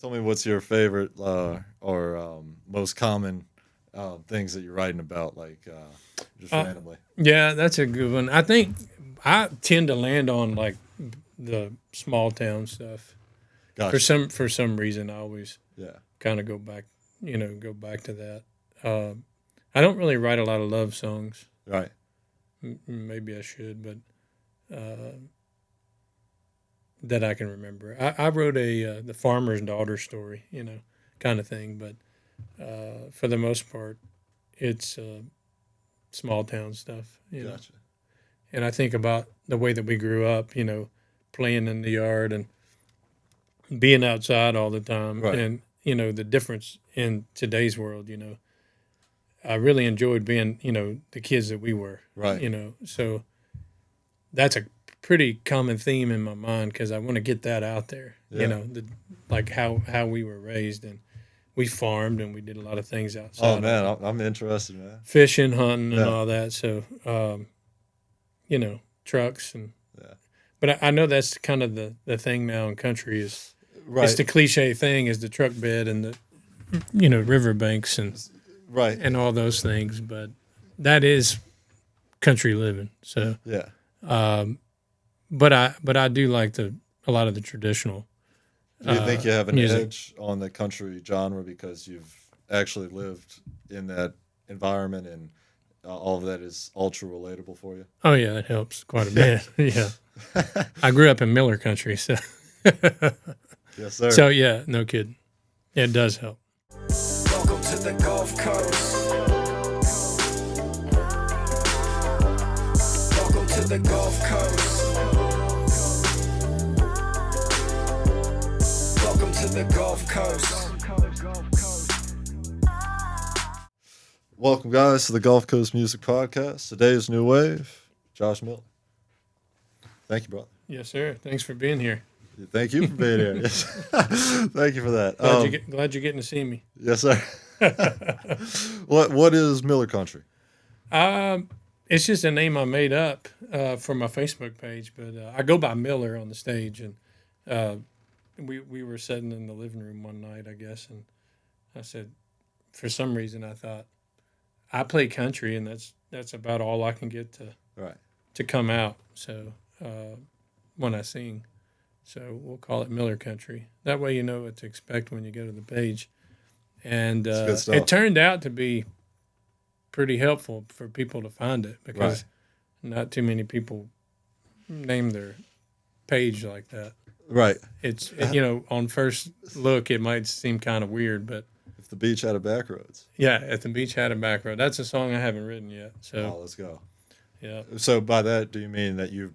Tell me what's your favorite or most common things that you're writing about, like just Uh, randomly. yeah, that's a good one. I think I tend to land on like the small town stuff Gotcha. for some reason. I always Yeah. kind of go back to that. Um, I don't really write a lot of love songs. Right. Maybe I should, but uh, that I can remember. I wrote a the farmer's daughter story, kind of thing. But for the most part, it's small town stuff. Gotcha. And I think about the way that we grew up, playing in the yard and being outside all the time, Right. and the difference in today's world. I really enjoyed being, the kids that we were. Right. So that's a pretty common theme in my mind because I want to get that out there. Yeah. Like how we were raised, and we farmed and we did a lot of things Oh outside, man, all I'm interested, man. fishing, hunting, and Yeah. all that. So trucks and. Yeah. But I know that's kind of the thing now in country is it's Right. the cliche thing is the truck bed and the riverbanks Right. and all those things. But that is country living. So, Yeah. um, but I do like a lot of the traditional Do you think you have an music. edge on the country genre because you've actually lived in that environment and all of that is ultra relatable for you? Oh yeah, it helps quite a Yeah. bit. Yeah, I grew up in Miller country, so Yes, sir. so yeah, no kidding, it does help. Welcome to the Gulf Coast. Welcome to the Gulf Coast. Welcome to the Gulf Coast. Welcome, guys, to the Gulf Coast Music Podcast. Today's new wave, Josh Miller. Thank you, brother. Yes, sir. Thanks for being here. Thank you for being here. Yes. Thank you for that. Glad you're getting to see me. Yes, sir. What is Miller Country? It's just a name I made up for my Facebook page, but I go by Miller on the stage, and uh, we were sitting in the living room one night, I guess, and I said, for some reason, I thought I play country, and that's about all I can get Right. to come out. So when I sing, so we'll call it Miller Country. That way, you know what to expect when you go to the page, and It's good stuff. it turned out to be pretty helpful for people to find it because not too many people name their page like that. Right. It's on first look it might seem kind of weird, but If the beach had a back roads. yeah, at the beach had a back road. That's a song I haven't written yet. Oh, So let's go. yeah, So by that, do you mean that you're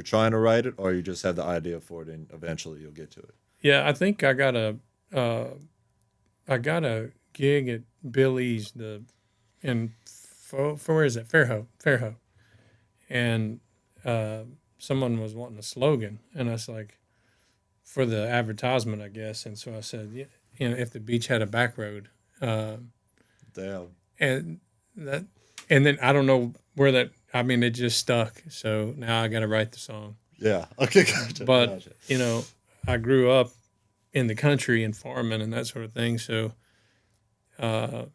trying to write it, or you just have the idea for it and eventually you'll get to it? yeah. I think uh, I got a gig at Billy's for where is it Fairhope, and someone was wanting a slogan, and I was like, for the advertisement, I guess. And so I said, yeah, if the beach had a back road, Damn. and that, and then I don't know where that. I mean, it just stuck. So now I got to write the song. Yeah. Okay. Gotcha. But Gotcha. I grew up in the country and farming and that sort of thing. So, uh,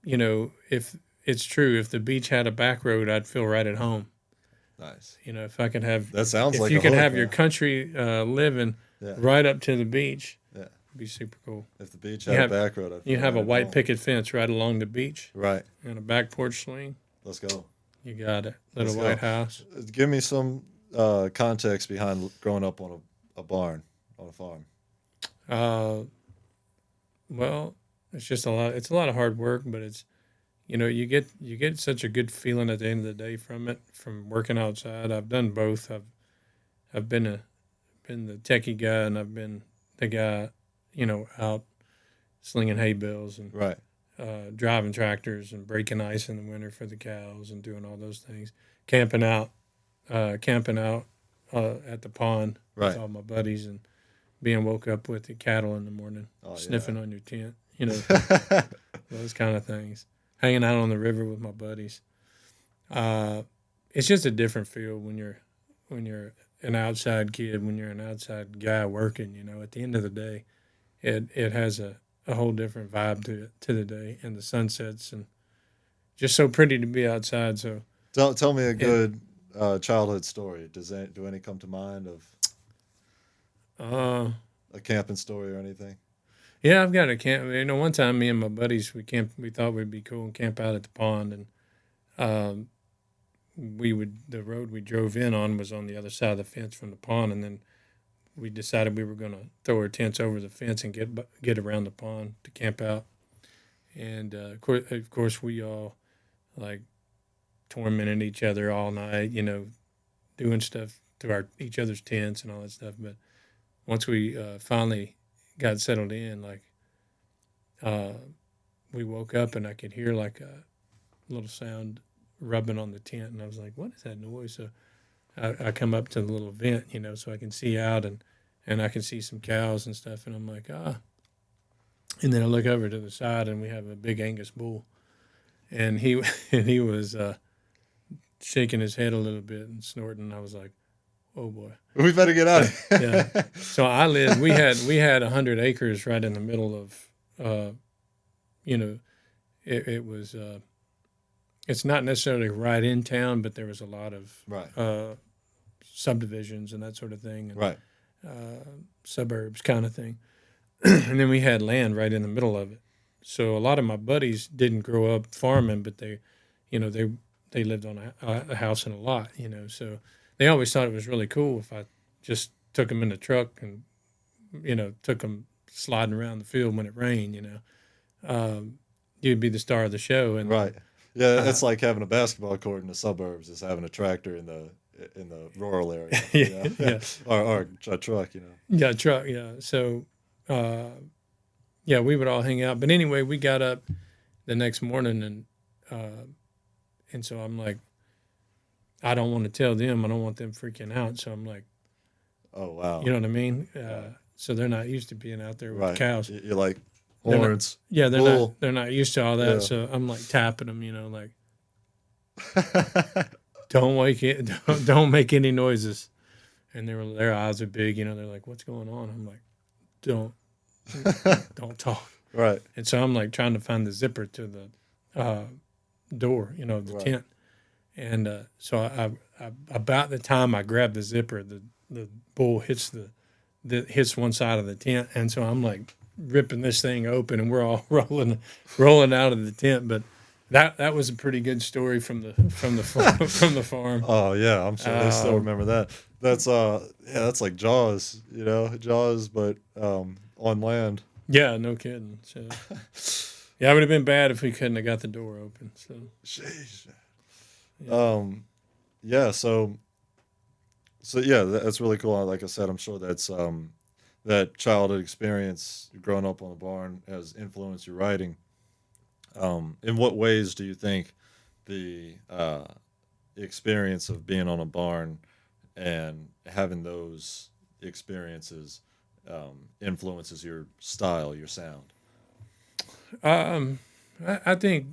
if it's true, if the beach had a back road, I'd feel right at home. Nice. If I could have, That sounds if like you a could hook, have your man. country living Yeah. right up to the beach, Yeah. it'd be super cool. If the beach You had have- a back road, I'd You feel have a right at white home. picket fence right along the beach Right. and a back porch swing. Let's go. You got it. Little Let's go. white house. Give me some context behind growing up on a barn on a farm. Uh, well, it's just a lot. It's a lot of hard work, but it's you get such a good feeling at the end of the day from it, from working outside. I've done both. I've been the techie guy, and I've been the guy, out slinging hay bales and Right. driving tractors and breaking ice in the winter for the cows and doing all those things. Camping out at the pond Right. with all my buddies and being woke up with the cattle in the morning, Oh, sniffing yeah. on your tent, those kind of things. Hanging out on the river with my buddies. It's just a different feel when you're an outside kid, when you're an outside guy working, at the end of the day, it has a whole different vibe to the day and the sunsets and just so pretty to be outside. So Tell me a it, good childhood story. Do any come to mind of uh, a camping story or anything? yeah, I've got a camp. One time me and my buddies we camped. We thought we'd be cool and camp out at the pond, and um, the road we drove in on was on the other side of the fence from the pond, and then we decided we were going to throw our tents over the fence and get around the pond to camp out. And of course, we all like tormented each other all night, doing stuff to each other's tents and all that stuff. But once we finally got settled in, like uh, we woke up and I could hear like a little sound rubbing on the tent, and I was like, "What is that noise?" So I come up to the little vent, so I can see out and I can see some cows and stuff, and I'm like, ah. And then I look over to the side, and we have a big Angus bull, and he and he was shaking his head a little bit and snorting. I was like, oh boy. We better get out So, of yeah. here. So I lived. We had 100 acres right in the middle of, it was. It's not necessarily right in town, but there was a lot of Right. subdivisions and that sort of thing, and Right. suburbs kind of thing. And then we had land right in the middle of it. So a lot of my buddies didn't grow up farming, but they lived on a house and a lot, So they always thought it was really cool if I just took them in the truck and took them sliding around the field when it rained. You'd be the star of the show, and Right. Yeah, uh, it's like having a basketball court in the suburbs is having a tractor in the rural area. yeah, yeah, Or a truck. yeah, truck, yeah. So, uh, yeah, we would all hang out. But anyway, we got up the next morning, and so I'm like, I don't want to tell them. I don't want them freaking out. So I'm like, Oh wow. you know what I mean? Yeah. So they're not used to being out there with Right. cows. You're like They're not, horns. yeah, Bull. they're not used to all that. Yeah. So I'm like tapping them, like don't wake it, don't make any noises. And their eyes are big, they're like, what's going on? I'm like, don't talk. Right. And so I'm like trying to find the zipper to the door, the Right. tent. And so I about the time I grab the zipper, the bull hits hits one side of the tent, and so I'm like ripping this thing open, and we're all rolling out of the tent. But that was a pretty good story from the from the farm. Oh yeah, I'm sure they still Um, remember that. That's that's like Jaws, Jaws, but on land. yeah, no kidding. So yeah, it would have been bad if we couldn't have got the door open. So Sheesh. yeah. Yeah, so yeah, that's really cool. Like I said, I'm sure that's that childhood experience growing up on a barn has influenced your writing. In what ways do you think the experience of being on a barn and having those experiences influences your style, your sound? I think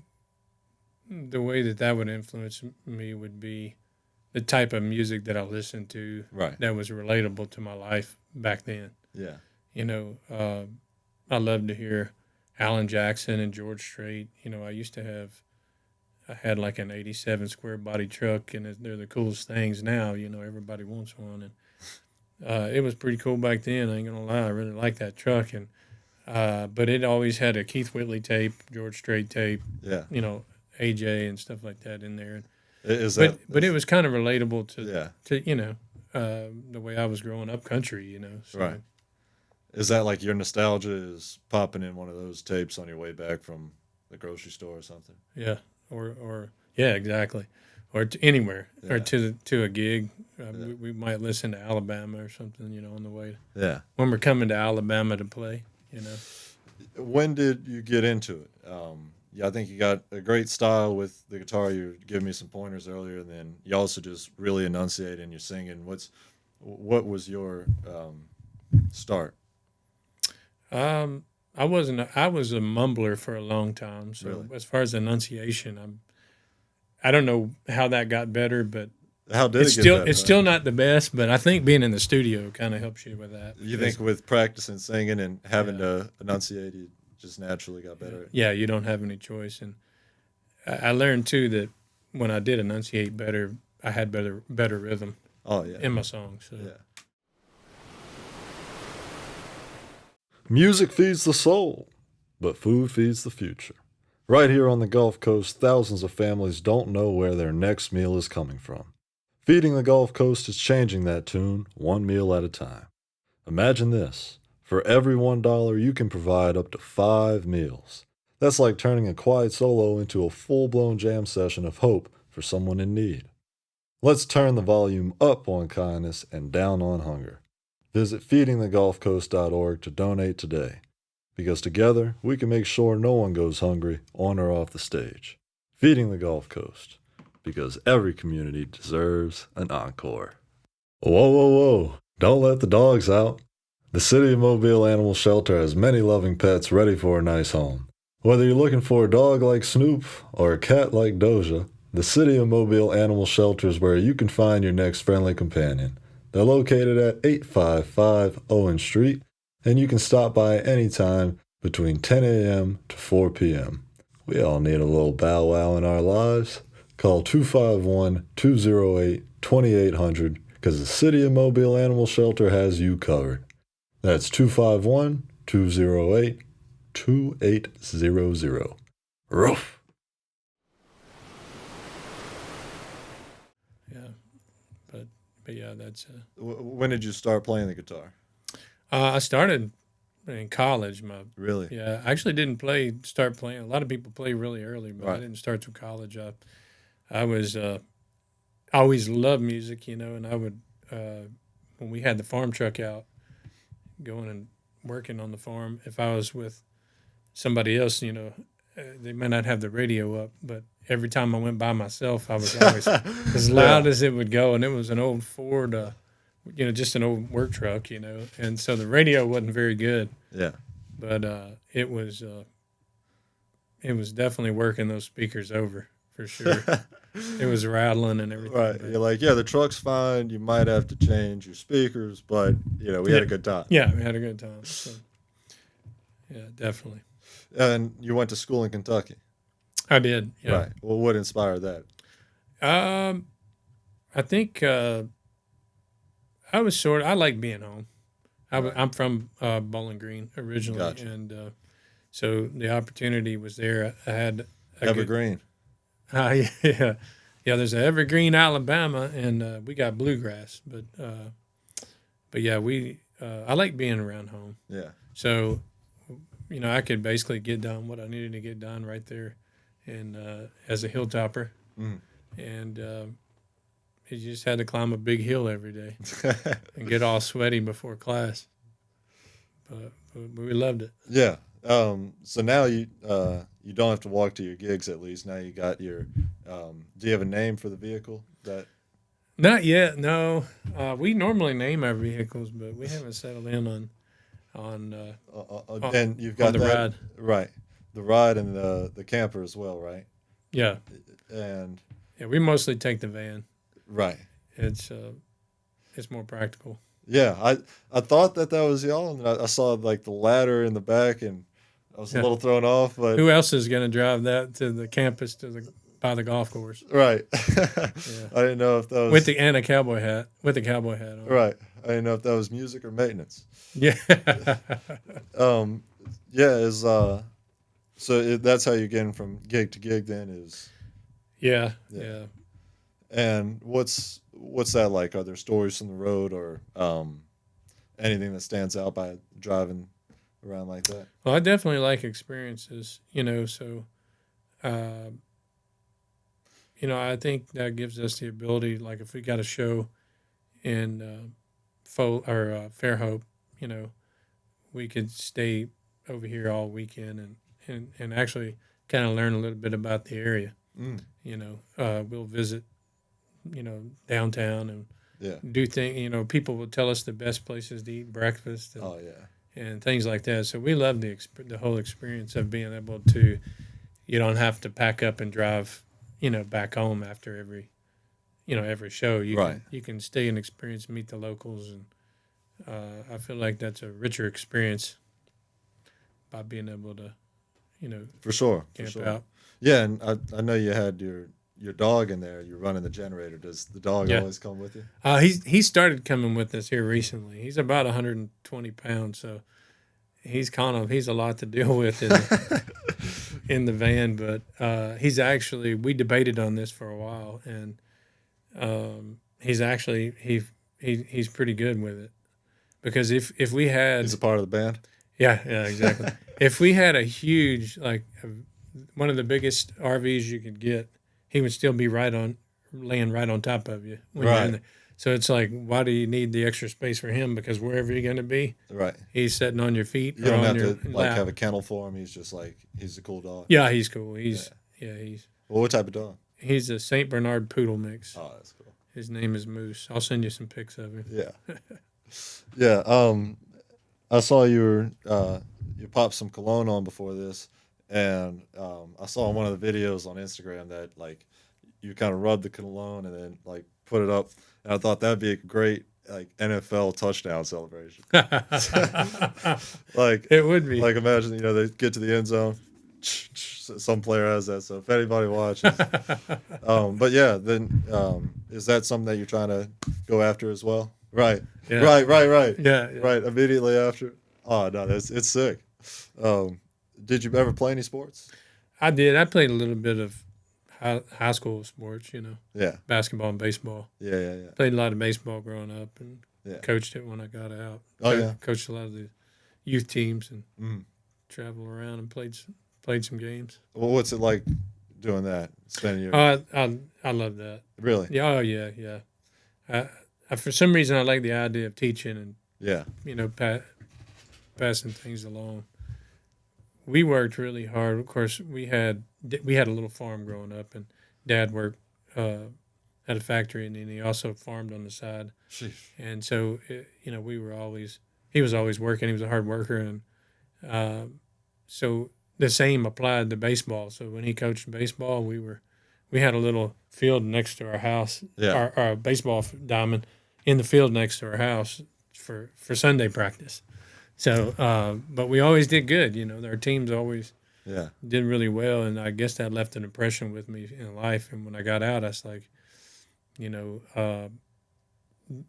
the way that would influence me would be the type of music that I listened to Right. that was relatable to my life back then. Yeah. I love to hear Alan Jackson and George Strait. I had like an '87 square body truck, and they're the coolest things now. Everybody wants one, and it was pretty cool back then. I ain't gonna lie, I really liked that truck, and but it always had a Keith Whitley tape, George Strait tape, Yeah. AJ and stuff like that in there. Is But that but it was kind of relatable yeah. to the way I was growing up country. So, Right. Is that like your nostalgia is popping in one of those tapes on your way back from the grocery store or something? yeah, or yeah, exactly, or to anywhere, or Yeah. to a gig. Yeah. We might listen to Alabama or something, on the way Yeah. when we're coming to Alabama to play. When did you get into it? Yeah, I think you got a great style with the guitar. You were giving me some pointers earlier, and then you also just really enunciate in your singing. What was your start? I wasn't. I was a mumbler for a long time. So Really? as far as enunciation, I don't know how that got better, but How did It's it get still better? it's still not the best, but I think being in the studio kind of helps you with that. You Because, think with practicing singing and having yeah, to enunciate, you just naturally got yeah, better? yeah, you don't have any choice. And I learned too that when I did enunciate better, I had better rhythm Oh yeah, in my song. So yeah. Music feeds the soul, but food feeds the future. Right here on the Gulf Coast, thousands of families don't know where their next meal is coming from. Feeding the Gulf Coast is changing that tune one meal at a time. Imagine this: for every $1, you can provide up to 5 meals. That's like turning a quiet solo into a full blown jam session of hope for someone in need. Let's turn the volume up on kindness and down on hunger. Visit feedingthegulfcoast.org to donate today, because together we can make sure no one goes hungry on or off the stage. Feeding the Gulf Coast, because every community deserves an encore. Whoa, whoa, whoa! Don't let the dogs out. The City of Mobile Animal Shelter has many loving pets ready for a nice home. Whether you're looking for a dog like Snoop or a cat like Doja, the City of Mobile Animal Shelter is where you can find your next friendly companion. They're located at 855 Owen Street, and you can stop by anytime between 10 a.m. to 4 p.m. We all need a little bow wow in our lives. Call 251 208 2800 because the City of Mobile Animal Shelter has you covered. That's 251 208 2800. Roof. yeah, but yeah, that's. When did you start playing the guitar? I started in college. Really? Yeah, I actually didn't start playing. A lot of people play really early, but I Right. didn't start till college. I was always loved music, and I would when we had the farm truck out, going and working on the farm. If I was with somebody else, they may not have the radio up, but every time I went by myself, I was always as loud Yeah. as it would go, and it was an old Ford, just an old work truck, and so the radio wasn't very good, Yeah. but it was definitely working those speakers over for sure. It was rattling and everything, Right. but You're like, yeah, the truck's fine. You might have to change your speakers, but we had yeah, a good time. yeah, we had a good time. So yeah, definitely, And you went to school in Kentucky. I did. Yeah, Right. Well, what inspired that? um, I think I like being home. Right. I'm from Bowling Green originally, Gotcha. and so the opportunity was there. I had a good, Evergreen. yeah, yeah. There's a Evergreen, Alabama, and we got bluegrass, but yeah, I like being around home. Yeah. So I could basically get done what I needed to get done right there, and as a hilltopper, Mm. and you just had to climb a big hill every day and get all sweaty before class. But we loved it. Yeah. So now you don't have to walk to your gigs at least. Now you got your do you have a name for the vehicle that Not yet, no. We normally name our vehicles, but we haven't settled in on and you've on got the that ride. right. The ride and the camper as well, right? Yeah, And yeah. We mostly take the van. right. It's it's more practical. Yeah, I thought that was y'all, and I saw like the ladder in the back, and I was a Yeah. little thrown off, but Who else is going to drive that to the campus by the golf course? right. Yeah, I didn't know if that with was a cowboy hat, with a cowboy hat on. right. I didn't know if that was music or maintenance. Yeah, Um, yeah, is that's how you're getting from gig to gig then is yeah, yeah. yeah. And what's that like? Are there stories from the road or anything that stands out by driving around like that? Well, I definitely like experiences. So uh, I think that gives us the ability, like if we got a show in Fairhope, you know, we could stay over here all weekend and actually kind of learn a little bit about the area. Mm, We'll visit, downtown and yeah. do things. People will tell us the best places to eat breakfast Oh yeah. and things like that. So we love the whole experience of being able to. You don't have to pack up and drive, back home after every show. Right. You can stay and experience, meet the locals, and I feel like that's a richer experience by being able to, For sure. For camp sure. out. Yeah, and I know you had your dog in there. You're running the generator. Does the dog Yeah. always come with you? He started coming with us here recently. He's about 120 pounds, so he's a lot to deal with in the van. But he's actually we debated on this for a while, and he's actually he's pretty good with it because if we had He's a part of the band. yeah exactly if we had a huge one of the biggest RVs you could get, he would still be laying right on top of you when you're in Right. there. So it's like, why do you need the extra space for him? Because wherever you're going to be, Right. he's sitting on your feet You or don't on have your to lap. have a kennel for him. He's just he's a cool dog. Yeah, he's cool. He's Well, what type of dog? he's a Saint Bernard poodle mix. Oh, that's cool. His name is Moose. I'll send you some pics of him. Yeah. Yeah. I saw you popped some cologne on before this, and I saw in one of the videos on Instagram that you kind of rub the cologne and then put it up, and I thought that'd be a great NFL touchdown celebration. Like It would be. imagine they get to the end zone, some player has that. So if anybody watches, but yeah, then is that something that you're trying to go after as well? Right. Yeah. Right. Yeah. Right. Immediately after. Oh no, it's sick. Did you ever play any sports? I did. I played a little bit of high school sports, Yeah. basketball and baseball. Yeah. Played a lot of baseball growing up and Yeah. coached it when I got out. Oh, yeah. Coached a lot of the youth teams and Mm. traveled around and played some games. Well, what's it like doing that? Spending your I love that. really? Yeah, oh yeah. I for some reason I like the idea of teaching and Yeah. passing things along. We worked really hard. Of course, we had a little farm growing up, and Dad worked at a factory, and then he also farmed on the side. Sheesh. And so, he was always working. He was a hard worker, and so the same applied to baseball. So when he coached baseball, we had a little field next to our house, Yeah. our baseball diamond in the field next to our house for Sunday practice. So, but we always did good. Our teams always Yeah. did really well, and I guess that left an impression with me in life. And when I got out, I was like,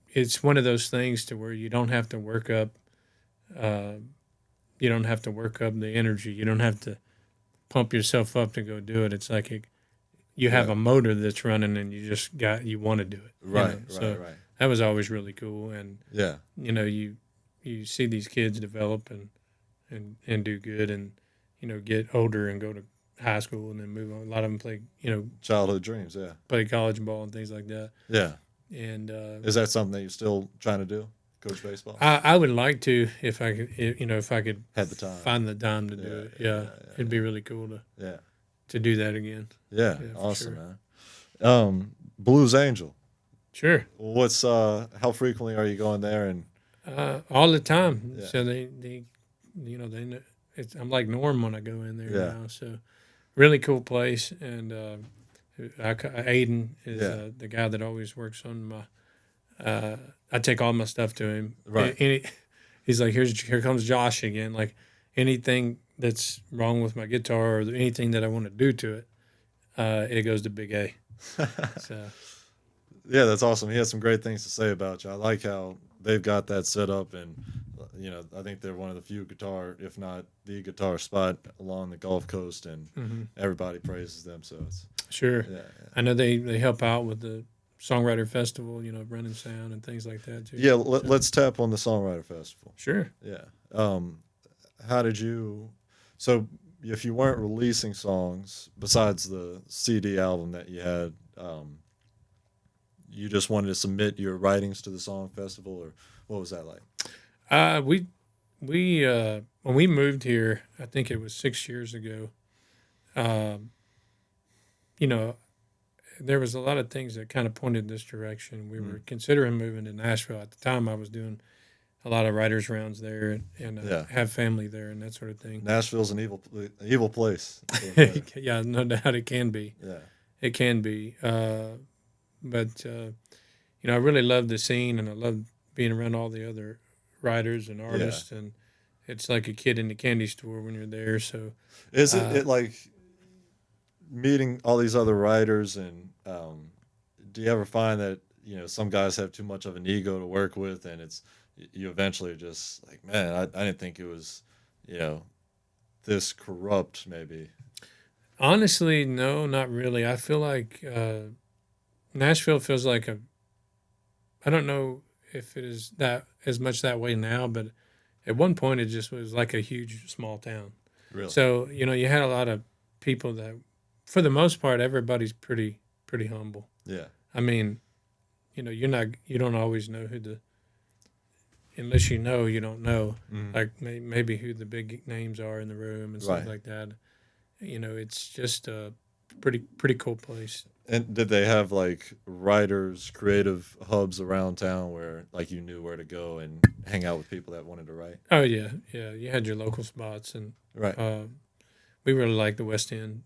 it's one of those things to where you don't have to work up, the energy. You don't have to pump yourself up to go do it. It's like you have Right. a motor that's running, and you want to do it. Right. So Right. that was always really cool, and Yeah. you see these kids develop and do good, and get older and go to high school and then move on. A lot of them play Childhood dreams. Yeah. play college ball and things like that. Yeah. And Is that something that you're still trying to do? Coach baseball? I would like to if I could if I could Had the time. find the time to do it. Yeah, it'd be really cool Yeah. to do that again. Yeah. Yeah, for Awesome, sure. man. Blues Angel. Sure, What's how frequently are you going there? And all the time. Yeah. So they know I'm like Norm when I go in there Yeah. now. So really cool place, and Aiden is Yeah. the guy that always works on my. I take all my stuff to him. Right. He's like, here comes Josh again. Like anything that's wrong with my guitar or anything that I want to do to it, it goes to Big A. So yeah, that's awesome. He has some great things to say about you. I like how they've got that set up, and I think they're one of the few guitar, if not the guitar spot along the Gulf Coast, and everybody praises them. So it's sure, yeah. I know they help out with the Songwriter Festival, running sound and things like that too. Yeah, let's tap on the Songwriter Festival. Sure. Yeah. How did you? So if you weren't releasing songs besides the CD album that you had, you just wanted to submit your writings to the song festival, or what was that like? We when we moved here, I think it was 6 years ago. There was a lot of things that kind of pointed this direction. We were considering moving to Nashville at the time. I was doing a lot of writers rounds there, and Yeah. have family there and that sort of thing. Nashville's an evil place. Yeah, no doubt it can be. Yeah. It can be. but I really love the scene, and I love being around all the other writers and Yeah. artists, and it's like a kid in the candy store when you're there. So, Is it, uh, it like meeting all these other writers and do you ever find that some guys have too much of an ego to work with and you eventually just like, man, I didn't think it was you know this corrupt maybe. honestly, no, not really. I feel like Nashville feels like a. I don't know if it is that as much that way now, but at one point it just was like a huge small town. Really? So you had a lot of people that, for the most part, everybody's pretty humble. Yeah. I mean, you don't always know who the unless you don't know Mhm. like maybe who the big names are in the room and stuff Right. like that. It's just a pretty cool place. And did they have like writers creative hubs around town where like you knew where to go and hang out with people that wanted to write? Oh yeah, yeah. You had your local spots, and Right. uh, we really like the West End,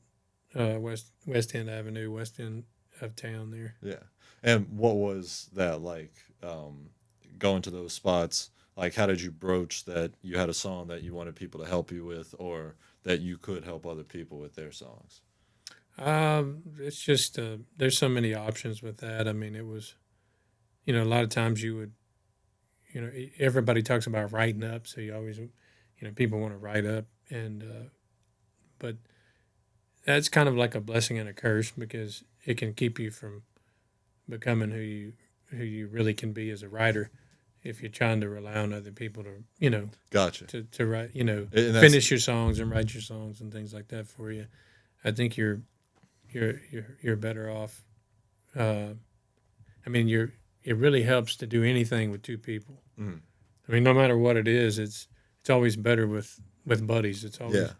West End Avenue, West End of town there. Yeah. And what was that like going to those spots? Like how did you broach that you had a song that you wanted people to help you with or that you could help other people with their songs? It's just there's so many options with that. I mean, it was a lot of times you would everybody talks about writing up, so you always people want to write up, and but that's kind of like a blessing and a curse because it can keep you from becoming who you really can be as a writer if you're trying to rely on other people to Gotcha. to write And that's finish your songs and write your songs and things like that for you. I think you're better off. Uh, I mean, it really helps to do anything with two people. mm, I mean, no matter what it is, it's always better with buddies. It's yeah, always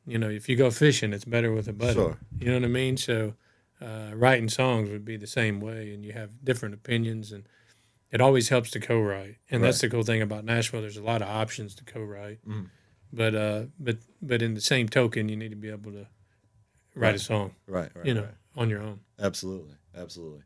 if you go fishing, it's better with a buddy. sure. You know what I mean? So writing songs would be the same way, and you have different opinions, and it always helps to co-write. And Right. that's the cool thing about Nashville. There's a lot of options to co-write, Mm, but in the same token, you need to be able to write a right. song, Right, right, right. on your own. Absolutely. Absolutely.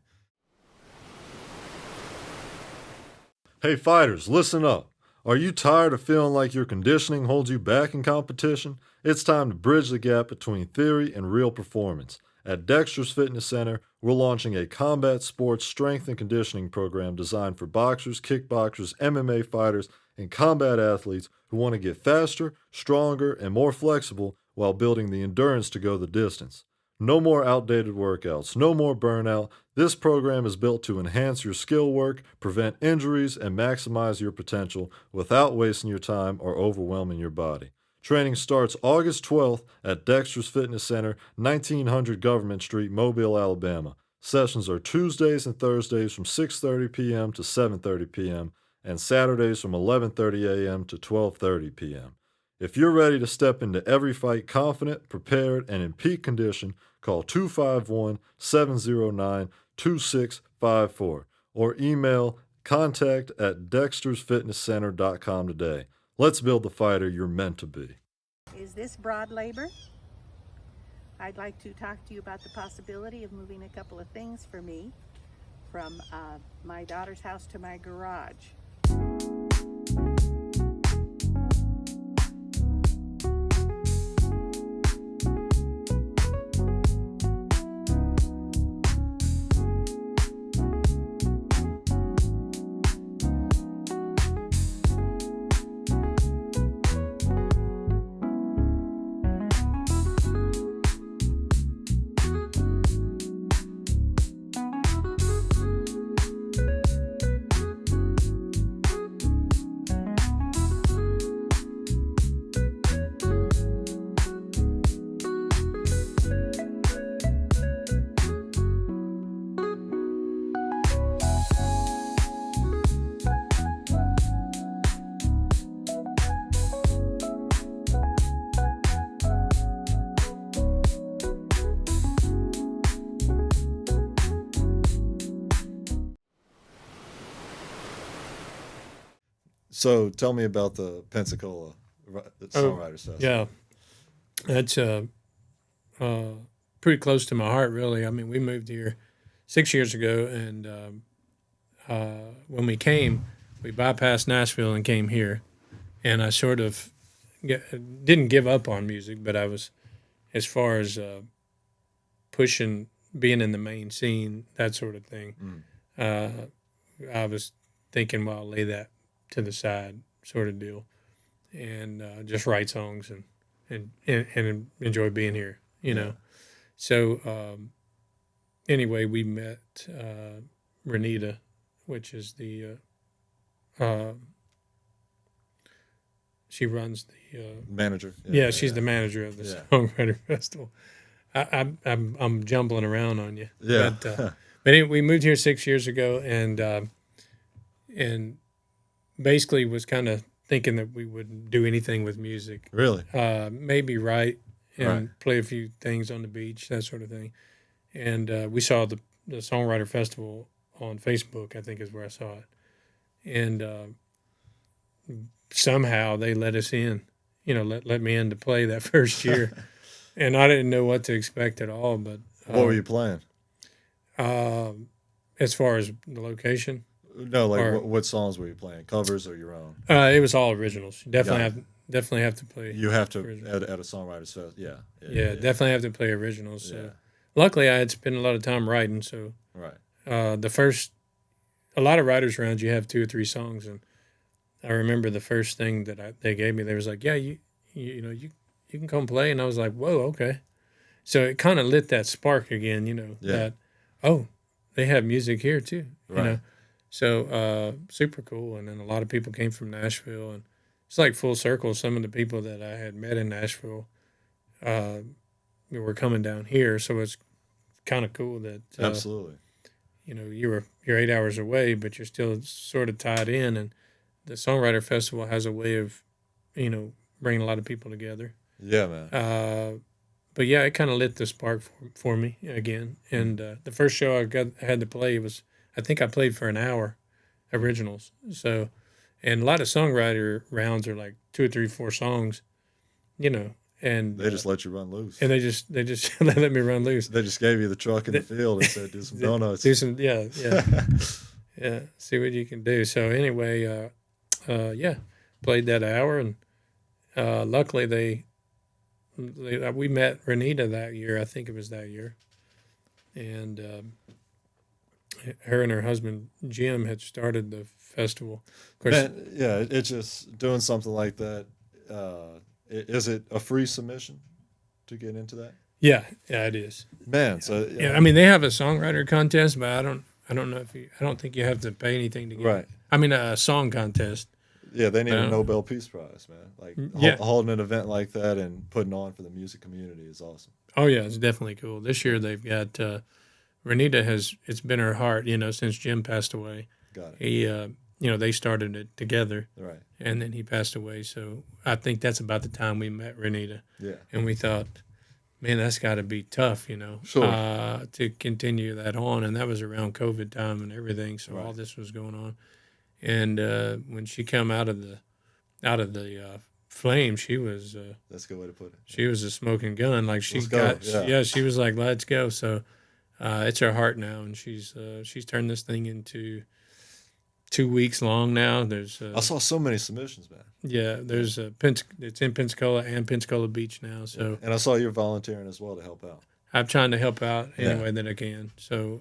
Hey fighters, listen up. Are you tired of feeling like your conditioning holds you back in competition? It's time to bridge the gap between theory and real performance. At Dexter's Fitness Center, we're launching a combat sports strength and conditioning program designed for boxers, kickboxers, MMA fighters, and combat athletes who want to get faster, stronger, and more flexible while building the endurance to go the distance. No more outdated workouts, no more burnout. This program is built to enhance your skill work, prevent injuries, and maximize your potential without wasting your time or overwhelming your body. Training starts August 12th at Dexter's Fitness Center, 1900 Government Street, Mobile, Alabama. Sessions are Tuesdays and Thursdays from 6:30 p.m. to 7:30 p.m. and Saturdays from 11:30 a.m. to 12:30 p.m. If you're ready to step into every fight confident, prepared, and in peak condition, call 251 709 2654 or email contact@dextersfitnesscenter.com today. Let's build the fighter you're meant to be. Is this broad labor? I'd like to talk to you about the possibility of moving a couple of things for me from my daughter's house to my garage. So tell me about the Pensacola Oh, Songwriters Festival. yeah, that's uh, pretty close to my heart, really. I mean, we moved here 6 years ago, and when we came, we bypassed Nashville and came here, and I sort of didn't give up on music, but I was as far as pushing being in the main scene, that sort of thing. Uh, I was thinking, well, I'll lay that to the side, sort of deal, and just write songs and enjoy being here, you know. So anyway, we met Renita, which is the she runs the Manager. yeah, she's the manager of the Yeah. Songwriter Festival. I'm jumbling around on you. Yeah. But anyway, we moved here 6 years ago, and basically was kind of thinking that we wouldn't do anything with music. Really? Maybe write and Right. play a few things on the beach, that sort of thing. And we saw the Songwriter Festival on Facebook, I think is where I saw it. And somehow they let us in, let me in to play that first year. And I didn't know what to expect at all. But What were you playing? as far as the location, No, like Or- what songs were you playing? Covers or your own? it was all originals. You Got definitely have to play. You have to Original. at a songwriter's fest. Yeah. Yeah, definitely have to play originals. So Yeah. luckily, I had spent a lot of time writing. So Right. a lot of writers around you have 2 or 3 songs, and I remember the first thing that they gave me. They was like, "Yeah, you can come play," and I was like, "Whoa, okay." So it kind of lit that spark again, Yeah. that they have music here too, Right. So super cool. And then a lot of people came from Nashville, and it's like full circle. Some of the people that I had met in Nashville uh, were coming down here, so it's kind of cool that Absolutely. you're 8 hours away, but you're still sort of tied in. And the Songwriter Festival has a way of, bringing a lot of people together. Yeah, man. But yeah, it kind of lit the spark for me again. And the first show I had to play was, I think I played for an hour, originals. So, and a lot of songwriter rounds are like 2 or 3, 4 songs, and They just let you run loose. and they just let me run loose. They just gave you the truck in the field and said, "Do some donuts." Do some, yeah, yeah. See what you can do. So anyway, yeah, played that hour, and luckily we met Renita that year. I think it was that year, and her and her husband Jim had started the festival. Of course, Man, yeah, it's just doing something like that. Is it a free submission to get into that? yeah, it is. Man, so Yeah, I mean they have a songwriter contest, but I don't know I don't think you have to pay anything to get. Right. I mean a song contest. yeah, they need a Uh, Nobel Peace Prize, man. Like Yeah. holding an event like that and putting on for the music community is awesome. Oh yeah, it's definitely cool. This year they've got Renita it's been her heart, since Jim passed away. Got it. He they started it together, Right. and then he passed away. So I think that's about the time we met Renita, Yeah. and we thought, man, that's got to be tough, Sure. to continue that on. And that was around COVID time and everything, so all Right. this was going on. And when she come out of the flame, she was That's a good way to put it. she was a smoking gun. Like she Let's go, got, yeah. she was like, let's go. So it's her heart now, and she's turned this thing into 2 weeks long now. There's I saw so many submissions, man. there's it's in Pensacola and Pensacola Beach now. So And I saw you're volunteering as well to help out. I'm trying to help out any Yeah. way that I can. So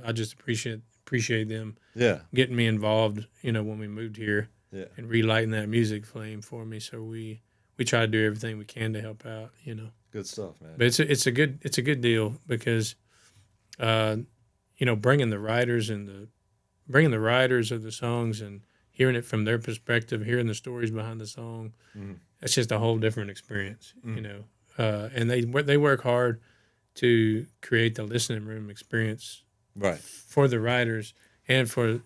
I just appreciate them Yeah. getting me involved. When we moved here Yeah. and relighting that music flame for me. So we try to do everything we can to help out. Good stuff, man. But it's a good deal because, bringing the writers of the songs and hearing it from their perspective, hearing the stories behind the song, Mhm. that's just a whole different experience. Mm. And they work hard to create the listening room experience Right. for the writers and for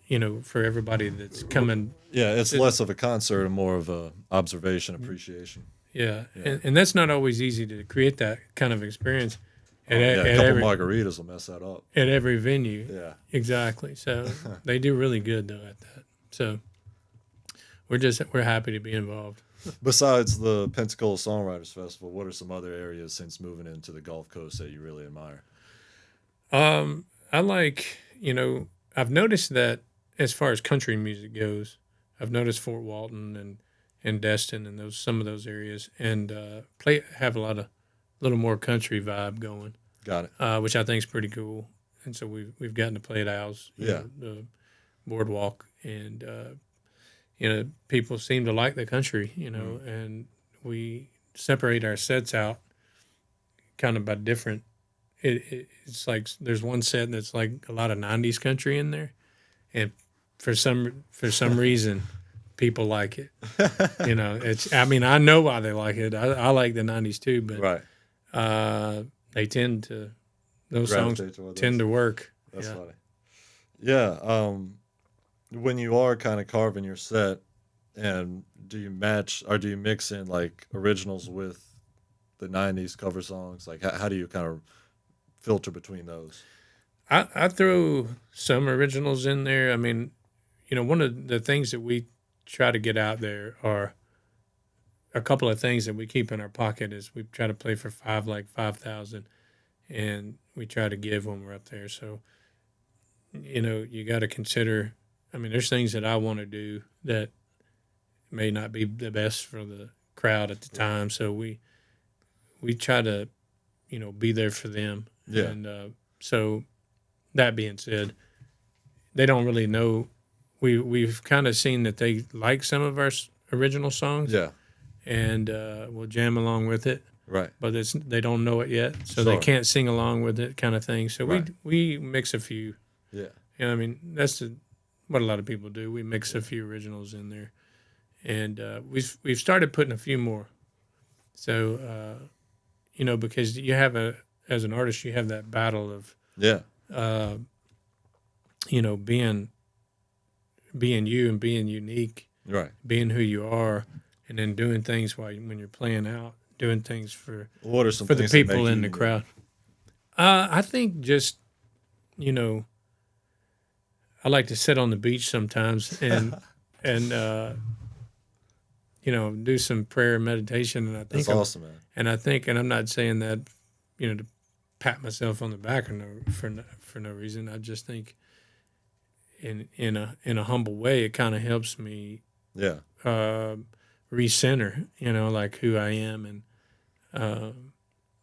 everybody that's coming. Yeah, it's less of a concert and more of a observation, Mm-hmm. appreciation. Yeah, Yeah. And that's not always easy to create that kind of experience Yeah, a couple margaritas will mess that up. at every venue. Yeah. Exactly. So they do really good though at that. So we're happy to be involved. Besides the Pensacola Songwriters Festival, what are some other areas since moving into the Gulf Coast that you really admire? I like, I've noticed that as far as country music goes, I've noticed Fort Walton and Destin and those some of those areas and play have a little more country vibe going, Got it. which I think is pretty cool. And so we've gotten to play at Owls, Yeah. the boardwalk, and people seem to like the country, and we separate our sets out kind of by different. It's like there's one set that's like a lot of '90s country in there, and for some reason, people like it. It's. I mean, I know why they like it. I like the '90s too, but Right. they tend to those songs Gravitate toward tend those. to work. That's Yeah. funny. Yeah. When you are kind of carving your set, and do you match or do you mix in like originals with the '90s cover songs? Like, how do you kind of filter between those? I throw some originals in there. I mean, one of the things that we try to get out there are a couple of things that we keep in our pocket is we try to play for 5,000, and we try to give when we're up there. So, you got to consider. I mean, there's things that I want to do that may not be the best for the crowd at the time. So we try to, be there for them. Yeah. And so that being said, they don't really know. We've kind of seen that they like some of our original songs, Yeah. and we'll jam along with it. Right. But they don't know it yet, so they Sure. can't sing along with it, kind of thing. So Right. we mix a few. Yeah. I mean that's what a lot of people do. We mix a few originals in there, and we've started putting a few more. So because as an artist, you have that battle of Yeah. uh, being you and being unique, Right. being who you are, and then doing things when you're playing out, doing things What are some for the things that people make in you the unique? crowd. I think just I like to sit on the beach sometimes and do some prayer and meditation, and That's awesome, man. and I'm not saying that to pat myself on the back for no reason. I just think in a humble way, it kind of helps me Yeah. recenter, like who I am, and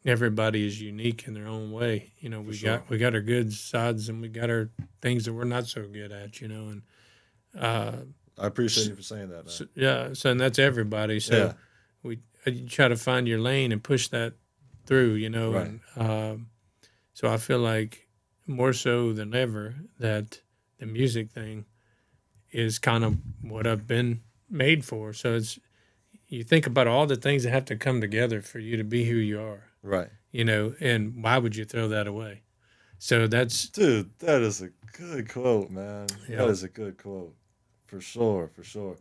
everybody is unique in their own way. sure. We got our good sides and we got our things that we're not so good at, and I appreciate you for saying that, man. so and that's everybody. So Yeah. you try to find your lane and push that through, Right. and so I feel like more so than ever that the music thing is kind of what I've been made for. So you think about all the things that have to come together for you to be who you are, Right. and why would you throw that away? So that's Dude, that is a good quote, man. Yeah. That is a good quote. For sure, for sure.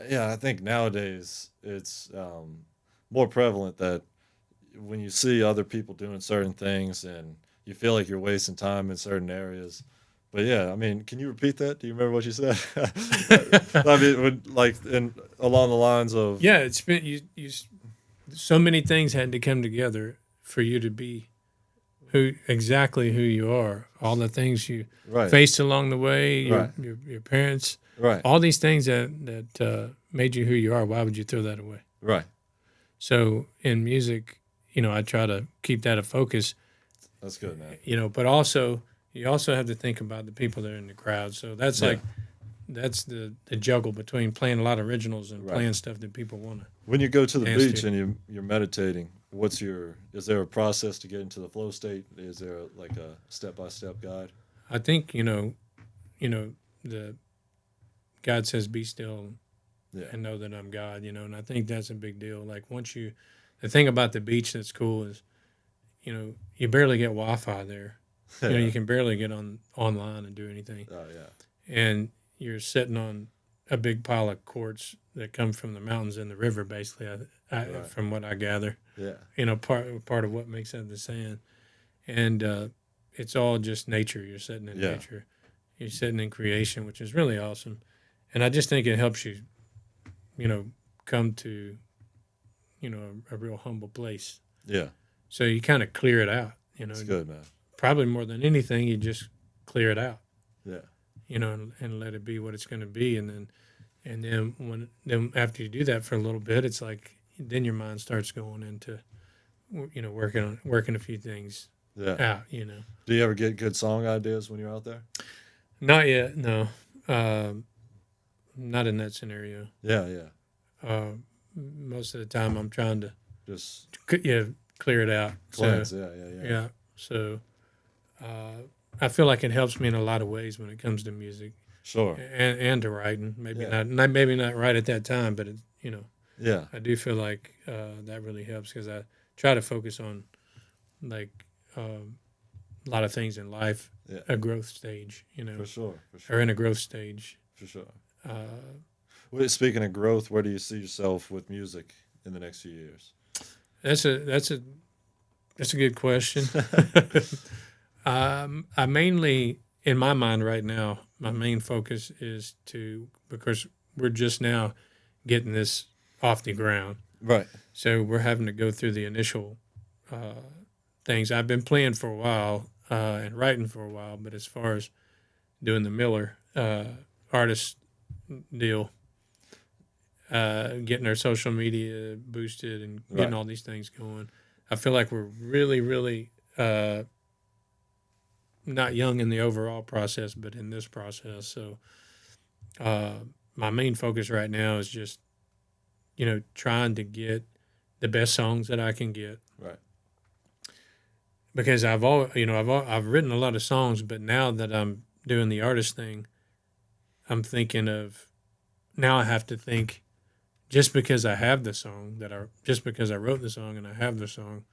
Yeah, I think nowadays it's more prevalent that when you see other people doing certain things and you feel like you're wasting time in certain areas. But yeah, I mean, can you repeat that? Do you remember what you said? I mean, along the lines of yeah, it's been so many things had to come together for you to be exactly who you are. All the things you right, faced along the way, Right. your parents, right, all these things that made you who you are. Why would you throw that away? right. So in music, I try to keep that a focus. That's good, man. But also you also have to think about the people that are in the crowd. So that's Yeah. that's the juggle between playing a lot of originals and Right. playing stuff that people want to. When you go to the Dance beach to. and you're meditating, is there a process to get into the flow state? Is there like a step-by-step guide? I think the God says, "Be still Yeah. and know that I'm God," and I think that's a big deal. Like the thing about the beach that's cool is, you barely get Wi-Fi there. You can barely get online and do anything, Oh yeah. and you're sitting on a big pile of quartz that come from the mountains and the river, basically. Right. From what I gather, Yeah. part of what makes that the sand, and it's all just nature. You're sitting in Yeah. nature, you're sitting in creation, which is really awesome, and I just think it helps you, come to, a real humble place. Yeah. So you kind of clear it out, It's good, man. Probably more than anything, you just clear it out, Yeah. and let it be what it's going to be. And then after you do that for a little bit, it's like then your mind starts going into, working a few things Yeah. out. Do you ever get good song ideas when you're out there? Not yet, no. Not in that scenario. Yeah. Yeah. Uh, Most of the time, I'm trying to Just clear it out. cleanse. So Yeah. Yeah. Yeah. yeah, so uh, I feel like it helps me in a lot of ways when it comes to music Sure. and to writing. Maybe Yeah. maybe not right at that time, but Yeah. I do feel like that really helps because I try to focus on like a lot of things in life, Yeah. a growth stage, For sure. For or sure. in a growth stage. For sure. Uh, Well, speaking of growth, where do you see yourself with music in the next few years? that's a good question. I mainly, in my mind right now, my main focus is because we're just now getting this off the ground. Right. So we're having to go through the initial things. I've been playing for a while and writing for a while, but as far as doing the Miller artist deal, getting our social media boosted and getting Right. all these things going, I feel like we're really, really not young in the overall process, but in this process. So my main focus right now is just trying to get the best songs that I can get Right. because I've written a lot of songs, but now that I'm doing the artist thing, I'm thinking of now I have to think just because I have the song just because I wrote the song and I have the song,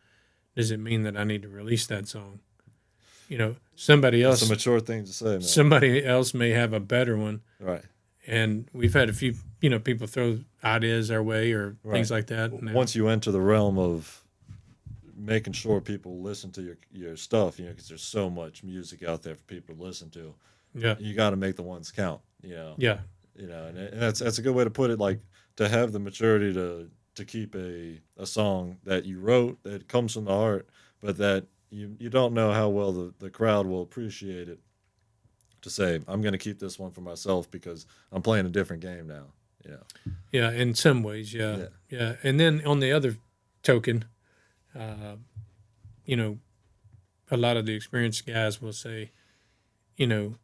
does it mean that I need to release that song? Somebody It's a else mature thing to say, man. somebody else may have a better one, Right. and we've had a few people throw ideas our way or things Right. like that. Now. Once you enter the realm of making sure people listen to your stuff, because there's so much music out there for people to listen to, Yeah, you got to make the ones count. yeah, And that's a good way to put it. Like to have the maturity to keep a song that you wrote that comes from the heart, but that you don't know how well the crowd will appreciate it. To say I'm going to keep this one for myself because I'm playing a different game now. yeah. In some ways, yeah, Yeah. yeah. And then on the other token, uh, you know, a lot of the experienced guys will say, you know,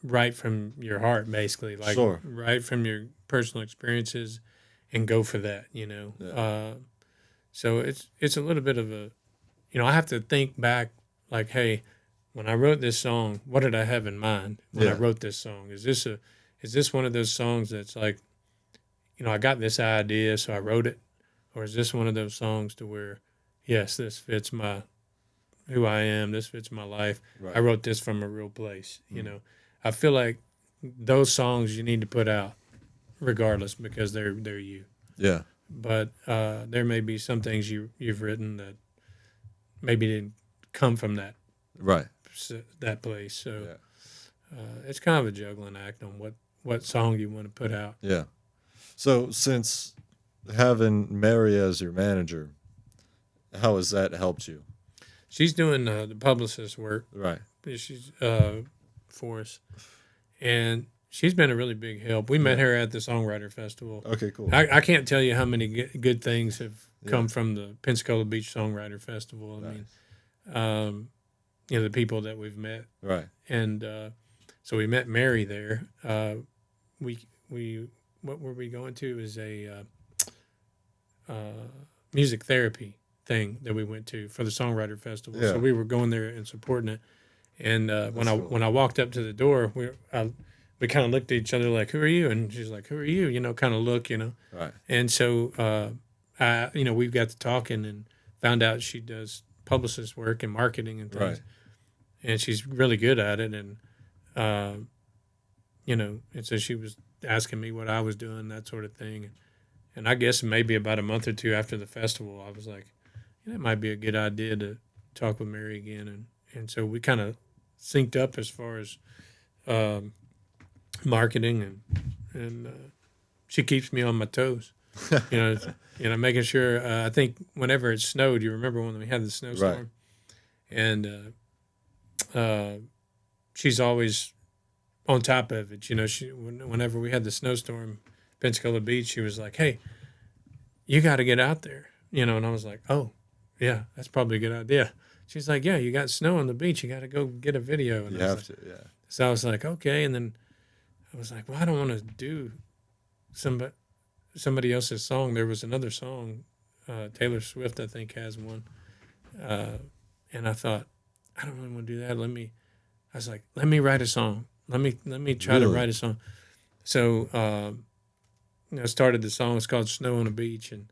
write from your heart, basically, like Sure. write from your personal experiences, and go for that. Yeah. So it's a little bit of a, I have to think back, like, hey, when I wrote this song, what did I have in mind when I Yeah. wrote this song? Is this one of those songs that's like, I got this idea, so I wrote it, or is this one of those songs to where, yes, this fits who I am, this fits my life. Right. I wrote this from a real place. I feel like those songs you need to put out regardless because they're you. Yeah. But there may be some things you've written that maybe didn't come from Right. that place. So Yeah. it's kind of a juggling act on what song you want to put out. Yeah. So since having Mary as your manager, how has that helped you? She's doing the publicist work. Right. She's for us, and she's been a really big help. We met her at the Songwriter Festival. Okay. Cool. I can't tell you how many good things have come Yeah. from the Pensacola Beach Songwriter Festival. I Nice. mean, the people that we've met, Right. and so we met Mary there. We what were we going to is a music therapy thing that we went to for the Songwriter Festival. Yeah. So we were going there and supporting it. And cool. when I walked up to the door, we kind of looked at each other like, "Who are you?" And she's like, "Who are you?" Kind of look, Right. And so we got to talking and found out she does publicist work and marketing and things, Right. and she's really good at it. And and so she was asking me what I was doing, that sort of thing. And I guess maybe about a month or two after the festival, I was like, it might be a good idea to talk with Mary again. And so we kind of synced up as far as marketing, and she keeps me on my toes. Making sure. I think whenever it snowed, you remember when we had the snowstorm, and she's always on top of it. You know, whenever we had the snowstorm, Pensacola Beach, she was like, "Hey, you got to get out there." You know, and I was like, "Oh, yeah, that's probably a good idea." She's like, "Yeah, you got snow on the beach. You got to go get a video." And You I was have like, to, yeah. so I was like, "Okay." And then I was like, "Well, I don't want to do somebody else's song." There was another song, Taylor Swift, I think, has one, and I thought, I don't really want to do that. I was like, let me write a song. Let me try to Really? write a song. So I started the song. It's called "Snow on the Beach," and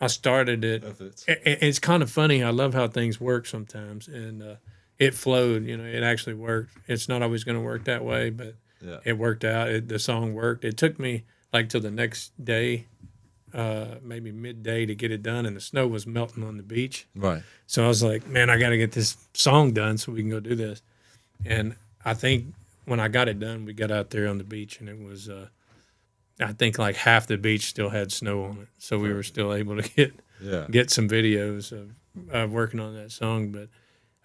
I started it. If it's, It's kind of funny. I love how things work sometimes, and it flowed. You know, it actually worked. It's not always going to work that way, but yeah. it worked out. The song worked. It took me like till the next day, maybe midday, to get it done, and the snow was melting on the beach. Right. So I was like, man, I got to get this song done so we can go do this. And I think when I got it done, we got out there on the beach, and it was, I think like half the beach still had snow on it. So we were still able to Yeah. get some videos of working on that song. But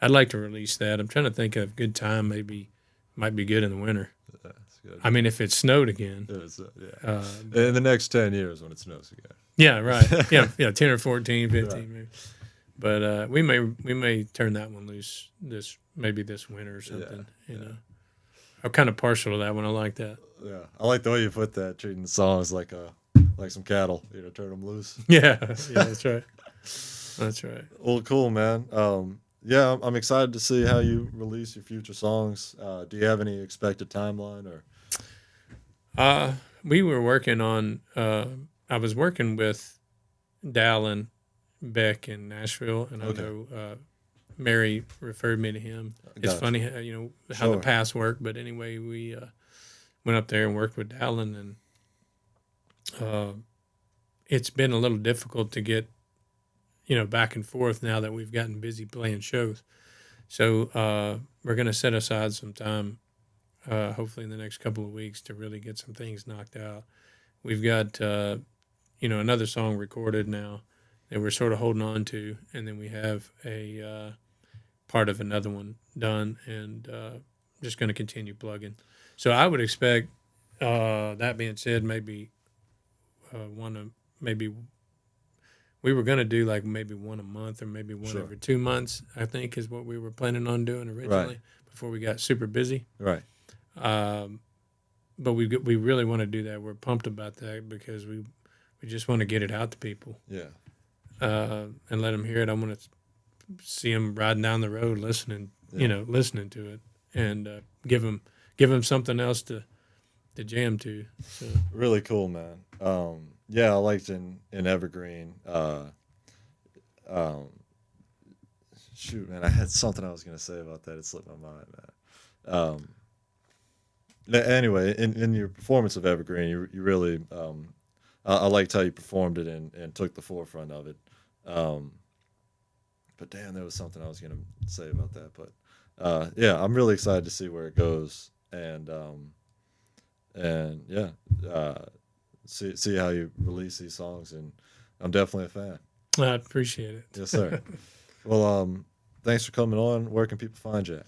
I'd like to release that. I'm trying to think of a good time. Maybe might be good in the winter. That's good. I mean, if it snowed again. It was, yeah. Uh, In the next 10 years when it snows again. yeah, right. Yeah, 10 or 14, 15 Right. maybe. But we may turn that one loose this winter or something. Yeah, You know, I'm kind of partial to that one. I like that. Yeah. I like the way you put that, treating the songs like some cattle, turn them loose. Yeah, that's right. That's right. Well, cool, man. Yeah, I'm excited to see how you release your future songs. Do you have any expected timeline or? We were working on. I was working with Dallin Beck in Nashville, and I Okay. know Mary referred me to him. It's Gotcha. funny, how the Sure. past work. But anyway, we went up there and worked with Dallin, and it's been a little difficult to get back and forth now that we've gotten busy playing shows. So we're going to set aside some time, hopefully in the next couple of weeks, to really get some things knocked out. We've got another song recorded now that we're sort of holding on to, and then we have a part of another one done, and just going to continue plugging. So I would expect, that being said, maybe maybe we were going to do like maybe one a month or maybe one Sure. every 2 months, I think is what we were planning on doing originally before we got super busy. Right. But we really want to do that. We're pumped about that because we just want to get it out to people, Yeah. and let them hear it. I want to see them riding down the road listening, Yeah. listening to it, and give them something else to jam to. So Really cool, man. Yeah, I liked in Evergreen. Shoot, man, I had something I was gonna say about that. It slipped my mind, man. Anyway, in your performance of Evergreen, you really, I liked how you performed it and took the forefront of it. But damn, there was something I was gonna say about that. But yeah, I'm really excited to see where it goes, and yeah, see how you release these songs, and I'm definitely a fan. I appreciate it. Yes, sir. Well, thanks for coming on. Where can people find you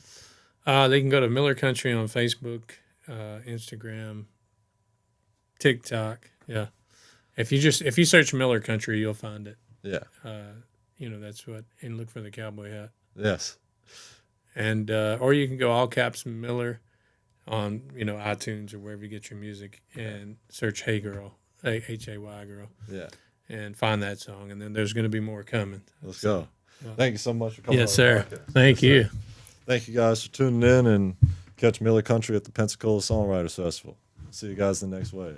at? They can go to Miller Country on Facebook, Instagram, TikTok. Yeah, if you search Miller Country, you'll find it. Yeah. That's what, and look for the cowboy hat. Yes. And or you can go all caps Miller on iTunes or wherever you get your music, and search Hey Girl, Hay Girl, Yeah. and find that song. And then there's going to be more coming. Let's go. Well, Thank you so much for coming. yes, on the sir. podcast. Thank you. Thank you guys for tuning in, and catch Miller Country at the Pensacola Songwriters Festival. See you guys the next way.